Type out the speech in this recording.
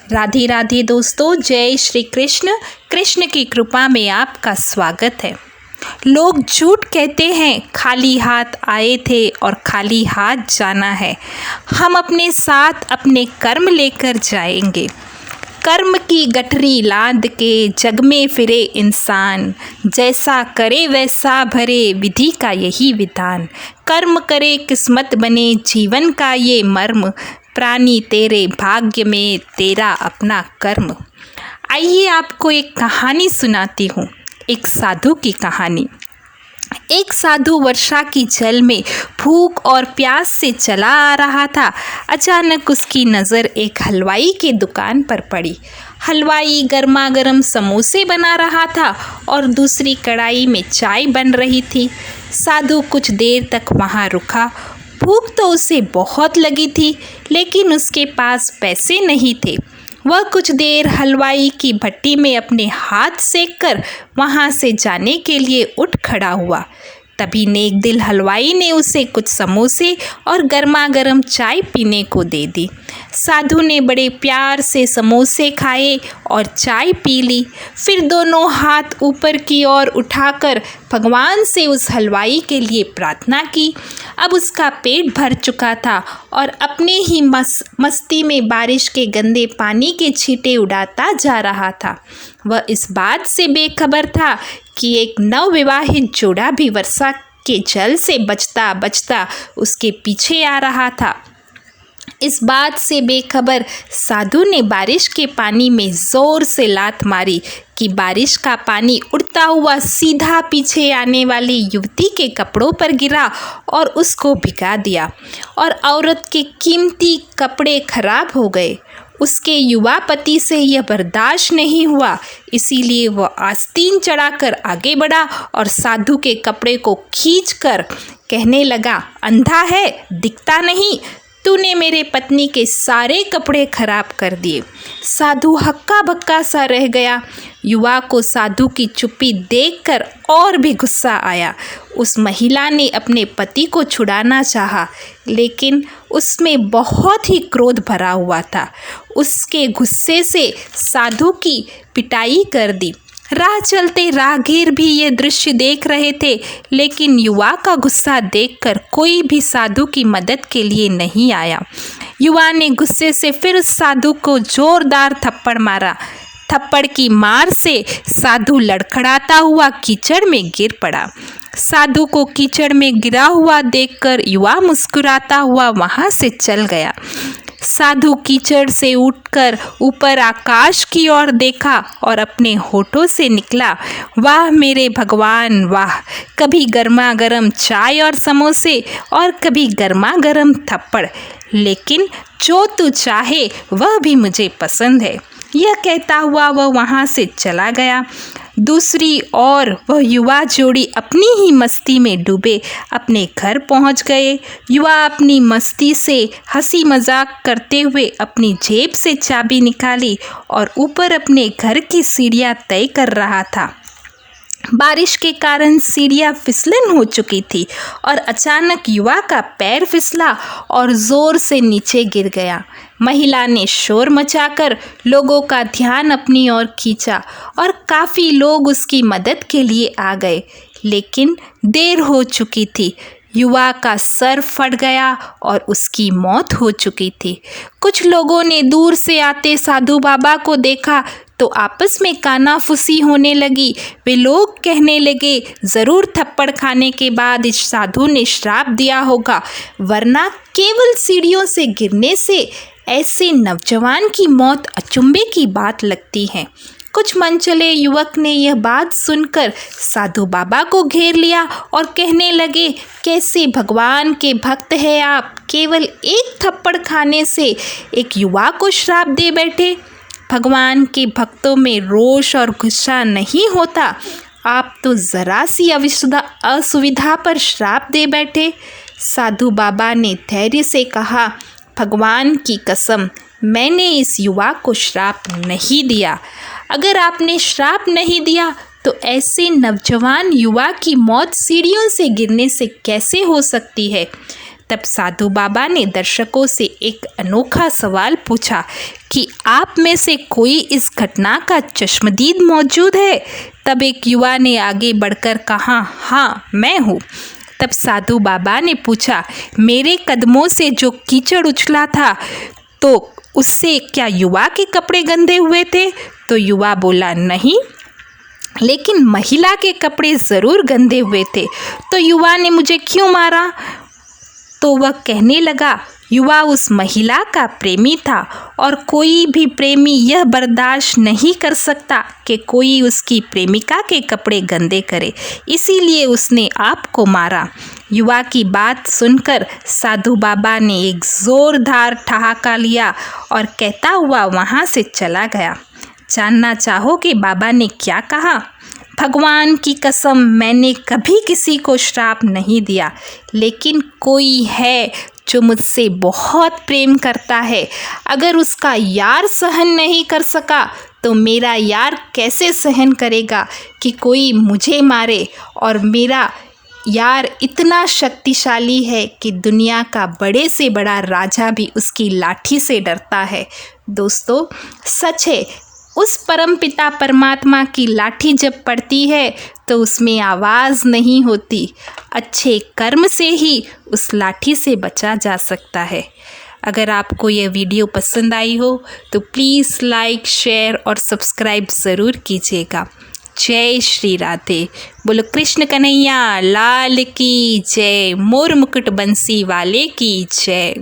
राधे राधे दोस्तों, जय श्री कृष्ण। कृष्ण की कृपा में आपका स्वागत है। लोग झूठ कहते हैं, खाली हाथ आए थे और खाली हाथ जाना है। हम अपने साथ अपने कर्म लेकर जाएंगे। कर्म की गठरी लाद के जग में फिरे इंसान, जैसा करे वैसा भरे विधि का यही विधान। कर्म करे किस्मत बने जीवन का ये मर्म, प्राणी तेरे भाग्य में तेरा अपना कर्म। आइए आपको एक कहानी सुनाती हूँ, एक साधु की कहानी। एक साधु वर्षा की जल में भूख और प्यास से चला आ रहा था। अचानक उसकी नज़र एक हलवाई की दुकान पर पड़ी। हलवाई गर्मा गर्म समोसे बना रहा था और दूसरी कढ़ाई में चाय बन रही थी। साधु कुछ देर तक वहाँ रुका। भूख तो उसे बहुत लगी थी, लेकिन उसके पास पैसे नहीं थे। वह कुछ देर हलवाई की भट्टी में अपने हाथ सेक कर वहाँ से जाने के लिए उठ खड़ा हुआ। तभी नेक दिल हलवाई ने उसे कुछ समोसे और गर्मा गर्म चाय पीने को दे दी। साधु ने बड़े प्यार से समोसे खाए और चाय पी ली। फिर दोनों हाथ ऊपर की ओर उठाकर भगवान से उस हलवाई के लिए प्रार्थना की। अब उसका पेट भर चुका था और अपने ही मस्ती में बारिश के गंदे पानी के छींटे उड़ाता जा रहा था। वह इस बात से बेखबर था कि एक नवविवाहित जोड़ा भी वर्षा के जल से बचता बचता उसके पीछे आ रहा था। इस बात से बेखबर साधु ने बारिश के पानी में ज़ोर से लात मारी कि बारिश का पानी उड़ता हुआ सीधा पीछे आने वाली युवती के कपड़ों पर गिरा और उसको भिगा दिया, और औरत के कीमती कपड़े खराब हो गए। उसके युवा पति से यह बर्दाश्त नहीं हुआ, इसीलिए वह आस्तीन चढ़ाकर आगे बढ़ा और साधु के कपड़े को खींचकर कहने लगा, अंधा है, दिखता नहीं, तूने मेरे पत्नी के सारे कपड़े खराब कर दिए। साधु हक्का बक्का सा रह गया। युवा को साधु की चुप्पी देखकर और भी गुस्सा आया। उस महिला ने अपने पति को छुड़ाना चाहा, लेकिन उसमें बहुत ही क्रोध भरा हुआ था। उसके गुस्से से साधु की पिटाई कर दी। राह चलते राहगीर भी ये दृश्य देख रहे थे, लेकिन युवा का गुस्सा देखकर कोई भी साधु की मदद के लिए नहीं आया। युवा ने गुस्से से फिर उस साधु को जोरदार थप्पड़ मारा। थप्पड़ की मार से साधु लड़खड़ाता हुआ कीचड़ में गिर पड़ा। साधु को कीचड़ में गिरा हुआ देखकर युवा मुस्कुराता हुआ वहाँ से चल गया। साधु कीचड़ से उठकर ऊपर आकाश की ओर देखा और अपने होठों से निकला, वाह मेरे भगवान वाह। कभी गर्मा गर्म चाय और समोसे और कभी गर्मा गर्म थप्पड़, लेकिन जो तू चाहे वह भी मुझे पसंद है। यह कहता हुआ वह वहाँ से चला गया। दूसरी ओर वह युवा जोड़ी अपनी ही मस्ती में डूबे अपने घर पहुंच गए। युवा अपनी मस्ती से हंसी मजाक करते हुए अपनी जेब से चाबी निकाली और ऊपर अपने घर की सीढ़ियां तय कर रहा था। बारिश के कारण सीढ़ियां फिसलन हो चुकी थी और अचानक युवा का पैर फिसला और ज़ोर से नीचे गिर गया। महिला ने शोर मचाकर लोगों का ध्यान अपनी ओर खींचा और काफ़ी लोग उसकी मदद के लिए आ गए, लेकिन देर हो चुकी थी। युवा का सर फट गया और उसकी मौत हो चुकी थी। कुछ लोगों ने दूर से आते साधु बाबा को देखा तो आपस में कानाफूसी होने लगी। वे लोग कहने लगे, ज़रूर थप्पड़ खाने के बाद इस साधु ने श्राप दिया होगा, वरना केवल सीढ़ियों से गिरने से ऐसे नौजवान की मौत अचंभे की बात लगती है। कुछ मनचले युवक ने यह बात सुनकर साधु बाबा को घेर लिया और कहने लगे, कैसे भगवान के भक्त हैं आप, केवल एक थप्पड़ खाने से एक युवा को श्राप दे बैठे। भगवान के भक्तों में रोष और गुस्सा नहीं होता, आप तो ज़रा सी असुविधा पर श्राप दे बैठे। साधु बाबा ने धैर्य से कहा, भगवान की कसम, मैंने इस युवा को श्राप नहीं दिया। अगर आपने श्राप नहीं दिया तो ऐसे नौजवान युवा की मौत सीढ़ियों से गिरने से कैसे हो सकती है। तब साधु बाबा ने दर्शकों से एक अनोखा सवाल पूछा कि आप में से कोई इस घटना का चश्मदीद मौजूद है। तब एक युवा ने आगे बढ़कर कहा, हाँ मैं हूँ। तब साधु बाबा ने पूछा, मेरे कदमों से जो कीचड़ उछला था तो उससे क्या युवा के कपड़े गंदे हुए थे? तो युवा बोला, नहीं, लेकिन महिला के कपड़े ज़रूर गंदे हुए थे। तो युवा ने मुझे क्यों मारा? तो वह कहने लगा, युवा उस महिला का प्रेमी था और कोई भी प्रेमी यह बर्दाश्त नहीं कर सकता कि कोई उसकी प्रेमिका के कपड़े गंदे करे, इसीलिए उसने आपको मारा। युवा की बात सुनकर साधु बाबा ने एक ज़ोरदार ठहाका लिया और कहता हुआ वहाँ से चला गया। जानना चाहोगे बाबा ने क्या कहा? भगवान की कसम, मैंने कभी किसी को श्राप नहीं दिया, लेकिन कोई है जो मुझसे बहुत प्रेम करता है। अगर उसका यार सहन नहीं कर सका तो मेरा यार कैसे सहन करेगा कि कोई मुझे मारे? और मेरा यार इतना शक्तिशाली है कि दुनिया का बड़े से बड़ा राजा भी उसकी लाठी से डरता है। दोस्तों, सच है, उस परमपिता परमात्मा की लाठी जब पड़ती है तो उसमें आवाज़ नहीं होती। अच्छे कर्म से ही उस लाठी से बचा जा सकता है। अगर आपको यह वीडियो पसंद आई हो तो प्लीज़ लाइक, शेयर और सब्सक्राइब ज़रूर कीजिएगा। जय श्री राधे। बोलो कृष्ण कन्हैया लाल की जय। मोर मुकुट बंसी वाले की जय।